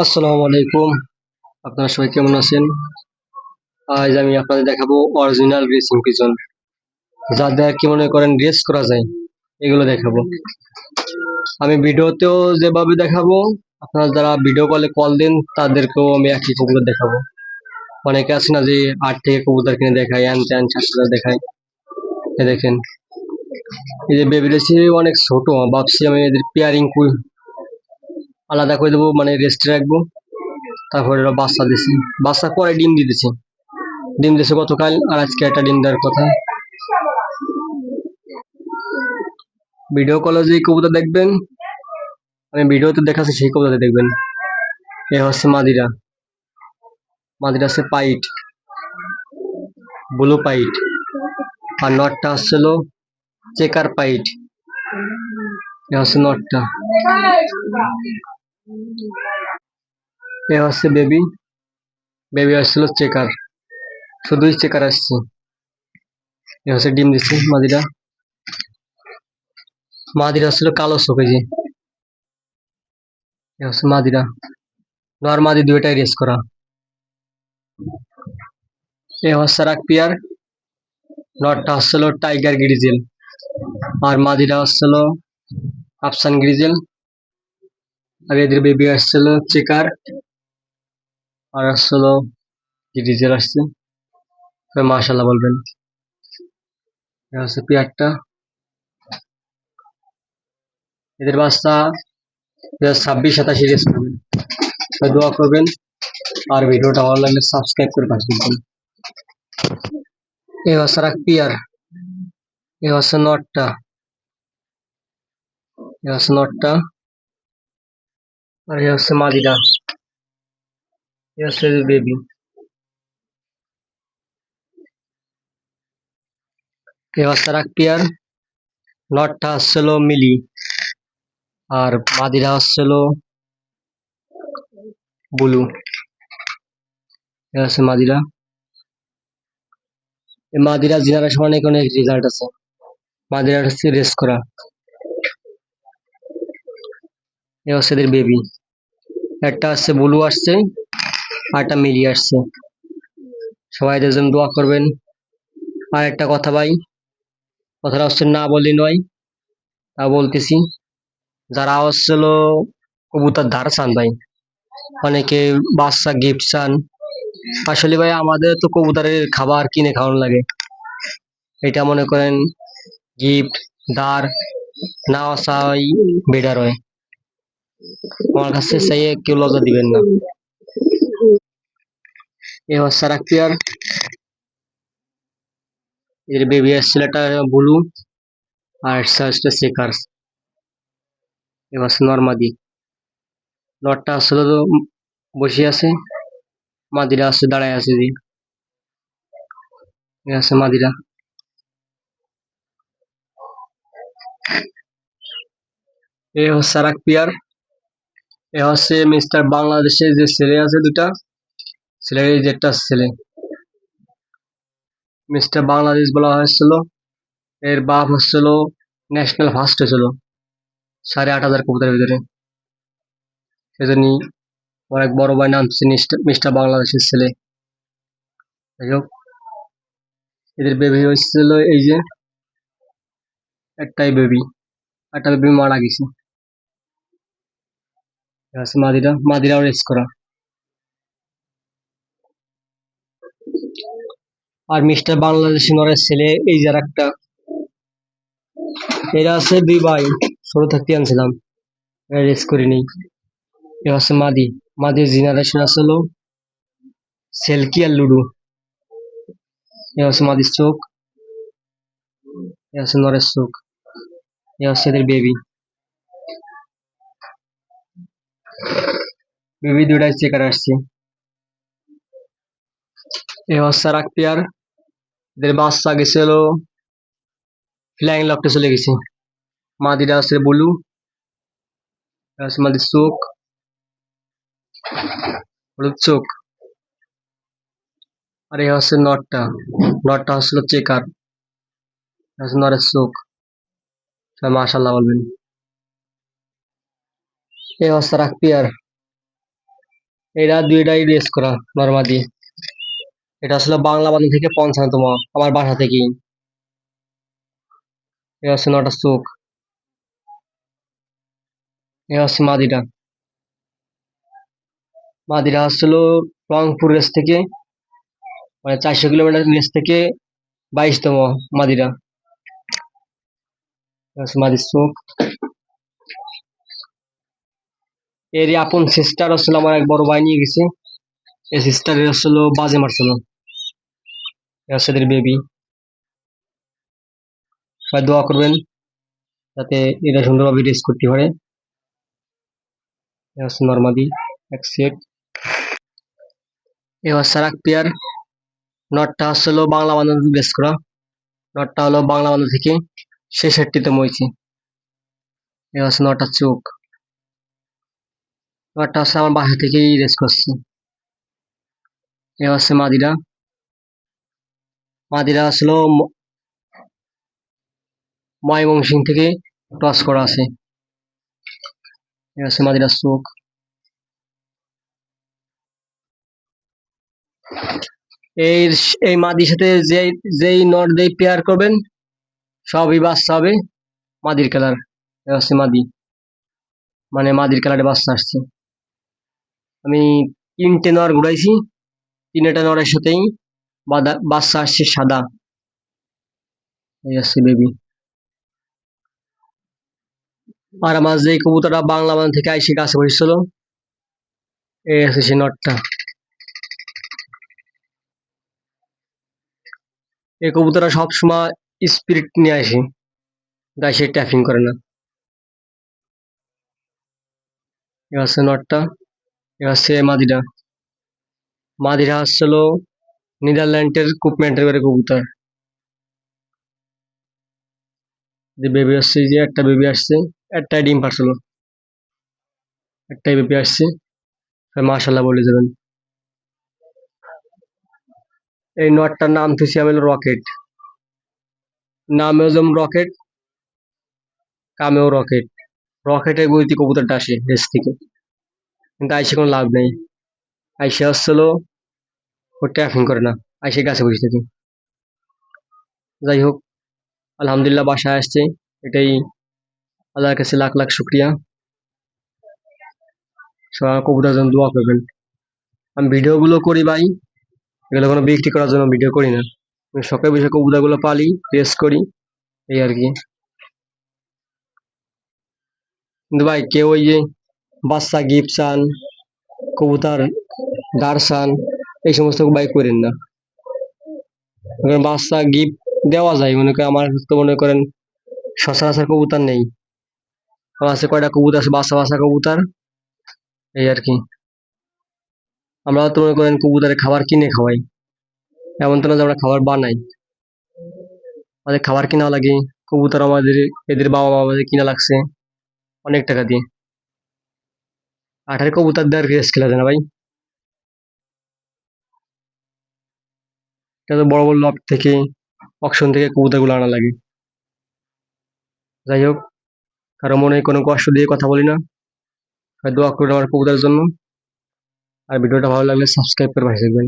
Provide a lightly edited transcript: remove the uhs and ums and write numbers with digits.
আসসালামু আলাইকুম। আপনারা সবাই কেমন আছেন? আজ আমি আপনাদের দেখাবো অরিজিনাল রেসিং পিজন, যা দিয়ে কি মনে করেন রেস করা যায়, এগুলো দেখাবো। আমি ভিডিওতেও যেভাবে দেখাবো, আপনারা যারা ভিডিও কলে কল দেন তাদেরকেও আমি একই কবুতর দেখাবো। অনেকে আছে না যে 8 থেকে কবুতর কিনে দেখায়, হ্যান ত্যান ছাত্ররা দেখায়। দেখেন, এই যে বেবি রেসি অনেক ছোট, ভাবছি আমি এদের পেয়ারিং আলাদা করে দেবো, মানে রেস্টে রাখবো। তারপরে ওরা বাচ্চা দিছে, বাচ্চা পরে ডিম দিতেছে। ডিম দিছে গতকাল, আর আজকে একটা ডিম দেওয়ার কথা। ভিডিও কলে যে কবুতর দেখবেন, আমি ভিডিওতে দেখাচ্ছি সেই কবুতর দেখবেন। এ হচ্ছে মাদিরা, মাদিরা হচ্ছে পাইট, ব্লু পাইট। আর নটটা হচ্ছিল চেকার পাইট। এ হচ্ছে নটটা, এ হচ্ছে বেবি। বেবি আসছিল চেকার, শুধুই চেকার আসছে। এ হচ্ছে ডিম দিচ্ছে মাদিরা। মাদিরা আসছিল কালো চোখে যে। এ হচ্ছে মাদিরা, নর মাদি দুইটাই রেস করা। এ হচ্ছে রাক পিয়ার, নটটা হচ্ছিল টাইগার গ্রিজেল, আর মাদিরা হচ্ছিল আফসান গ্রিজেল। আর এদের বেবি আসছিল চেকার, আর আসছিল গ্রিজেল আসছে। মাশাল্লাহ বলবেন। এ হচ্ছে পিয়ারটা, এদের বাচ্চা 26-27 রেস করবেন। দোয়া করবেন, আর ভিডিওটা ভালো লাগলে সাবস্ক্রাইব করে পাঠিয়ে দিবেন। এ হচ্ছে রাক পিয়ার, এ হচ্ছে নটটা, এ হচ্ছে নটটা, আর এ হচ্ছে মাদিরা, এ হচ্ছে বেবি। এ হচ্ছে রাক পিয়ার, নটটা হচ্ছিল মিলি, আর মাদিরা হচ্ছিল ব্লু। এ হচ্ছে মাদিরা। এই মাদিরা জেনারেশন অনেক অনেক রেজাল্ট আছে। মাদিরা হচ্ছে রেস করা। এ হচ্ছে এদের বেবি, একটা হচ্ছে ব্লু আসছে, আর একটা মিলি আসছে। সবাই এদের জন্য দোয়া করবেন। আর একটা কথা ভাই, কথাটা হচ্ছে না বললি নয়, তা বলতেছি। যারা হচ্ছিল কবুতর ধার চান ভাই, অনেকে বাচ্চা গিফট চান। আসলে ভাই আমাদের তো কবুতরের খাবার কিনে খাওয়ানো লাগে, এটা মনে করেন গিফট ধার না চাই বেটার হয়। আমার কাছে চাইয়ে কেউ লজ্জা দিবেন না। এ হচ্ছে আর পেয়ার, এর বেবি আসছিল একটা ব্লু, আর একটা চেকার্স। এ হচ্ছে নর্মাদি, নটটা আসলে তো বসে আছে, মাদিরা আছে দাঁড়ায় আছে জি। এ আছে মাদিরা। এ হচ্ছে আর পেয়ার, এ হচ্ছে মিস্টার বাংলাদেশের যে ছেলে আছে দুটা, ছেলের এই যে একটা ছেলে মিস্টার বাংলাদেশ বলা হয়েছিল। এর বাপ হচ্ছিল ন্যাশনাল ফার্স্ট হয়েছিল 8,500 কবুতরের ভিতরে। সেজন্য আমার এক বড় ভাই নাম হচ্ছে মিস্টার বাংলাদেশের ছেলে। যাই হোক, এদের বেবি হয়েছিল এই যে একটাই বেবি, একটা বেবি মারা গেছে। এ হচ্ছে মাদিরা, মাদিরাও রেস করা। আর মিস্টার বাংলাদেশি নরের ছেলে এই যে একটা, এরা আছে দুই ভাই, ছোট থাকতে আনছিলাম, রেস করিনি। এ হচ্ছে মাদি, মাদির জেনারেশন আসলো সেলকি আর লুডু। এ হচ্ছে মাদির চোখ, এ হচ্ছে নরের চোখ, এ হচ্ছে এদের বেবি। বেবি দুটাই চেকার আসছে। এ হচ্ছে আর এক পেয়ার, এদের বাচ্চা গেছিল ফ্লাইং লফটে চলে গেছে। মাদিরা আছে ব্লু, এ হচ্ছে মাদির চোখ, হলুদ চোখ। আর এ হচ্ছে নটটা, নটটা হচ্ছিল চেকার, এ হচ্ছে নরের চোখ। সবাই মাশাল্লাহ বলবেন। এ হচ্ছে আর এক পেয়ার, এরা দুইটাই রেস করা নর্মাদি। এটা আসলে বাংলা বাজার থেকে ৫৫তম, আমার বাসা থেকেই। এটা হচ্ছে নটা চোখ। এটা হচ্ছে মাদিটা। মাদিরা হচ্ছিল রংপুর রেস থেকে, মানে ৪০০ কিলোমিটার রেস থেকে ২২তম মাদিরা। এটা হচ্ছে মাদির চোখ। এর আপন সিস্টার হচ্ছিল আমার এক বড় ভাই নিয়ে গেছে। এই সিস্টারের হচ্ছিল বাজে মারছিল। এটা হচ্ছে এদের বেবি। সবাই দোয়া করবেন যাতে এরা সুন্দরভাবে রেস করতে পারে। এটা হচ্ছে নর্মাদি এক সেট। এ হচ্ছে আর এক পেয়ার। নটটা হচ্ছিল বাংলা বান্ধব রেস করা। নটটা হলো বাংলা বান্ধব থেকে ৬৬তম হয়েছে। এ হচ্ছে নটার চোখ। নটটা হচ্ছে আমার বাসা থেকেই রেস করছে। এ হচ্ছে মাদিরা। মাদিরা আসলে ময়মনসিংহ থেকে টস করা আছে। এ হচ্ছে মাদিরার চোখ। এই এই মাদির সাথে যেই নট দিয়ে পেয়ার করবেন সবই বাচ্চা হবে মাদির কালার। এ হচ্ছে মাদি, মানে মাদির কালারে বাচ্চা আসছে। আমি ৩টে নর ঘুরাইছি, ৩টা নরের সাথেই বাচ্চা আসছে সাদা। এই হচ্ছে বেবি। আর আমার যে কবুতরটা বাংলা বান থেকে আইসি কাছে বসেছিল, এই হচ্ছে সে নটটা। এই কবুতরটা সবসময় স্পিরিট নিয়ে আসে, গায়ে সে ট্যাপিং করে না। এ হচ্ছে নটটা। এ হচ্ছে মাদিটা। মাদিরা হচ্ছিল নেদারল্যান্ডের কুপম্যান্টের করে কবুতর। যে বেবি আসছে, যে একটা বেবি আসছে, একটাই ডিম পারছিল, একটাই বেবি আসছে। মাশাল্লাহ বলে যাবেন। এই নটটার নাম থুছি আমি হলো রকেট। নামেও যেমন রকেট, কামেও রকেট। রকেটের গতিতে কবুতরটা আসে দেশ থেকে, কিন্তু আইসে কোনো লাভ নেই। আইসে হচ্ছিল ও ট্যাপিং করে না, আইসে গাছে বসে থাকে। যাই হোক, আলহামদুলিল্লাহ বাসায় আসছে, এটাই আল্লাহর কাছে লাখ লাখ শুক্রিয়া। সবাই কবুতরের জন্য দোয়া করবেন। আমি ভিডিওগুলো করি ভাই, এগুলো কোনো বিক্রি করার জন্য ভিডিও করি না। আমি শখের বিষয়ে কবুতরগুলো পালি, রেস করি, এই আর কি। কিন্তু ভাই কেউ ওই যে বাচ্চা গিফট চান, কবুতর দাঁড় চান, এই সমস্ত ভাই করেন না। বাচ্চা গিফট দেওয়া যায়, মনে করেন আমার তো মনে করেন সচরাচর কবুতর নেই, আমার আছে কয়টা কবুতর আছে বাচ্চা বাচ্চা কবুতর, এই আর কি। আমরা তো মনে করেন কবুতরের খাবার কিনে খাওয়াই, এমন তো না যে আমরা খাবার বানাই। আমাদের খাবার কিনা লাগে, কবুতর আমাদের এদের বাবা মা আমাদের কিনা লাগছে অনেক টাকা দিয়ে। আঠারো কবুতর দেওয়ার রেস খেলা যায় না ভাই। এটা তো বড় বড় লব থেকে, অকশন থেকে কবুতরগুলো আনা লাগে। যাই হোক, কারো মনে কোনো কষ্ট দিয়ে কথা বলি না। দোয়া করুন আমার কবুতরের জন্য। আর ভিডিওটা ভালো লাগলে সাবস্ক্রাইব করে পাশে থাকবেন।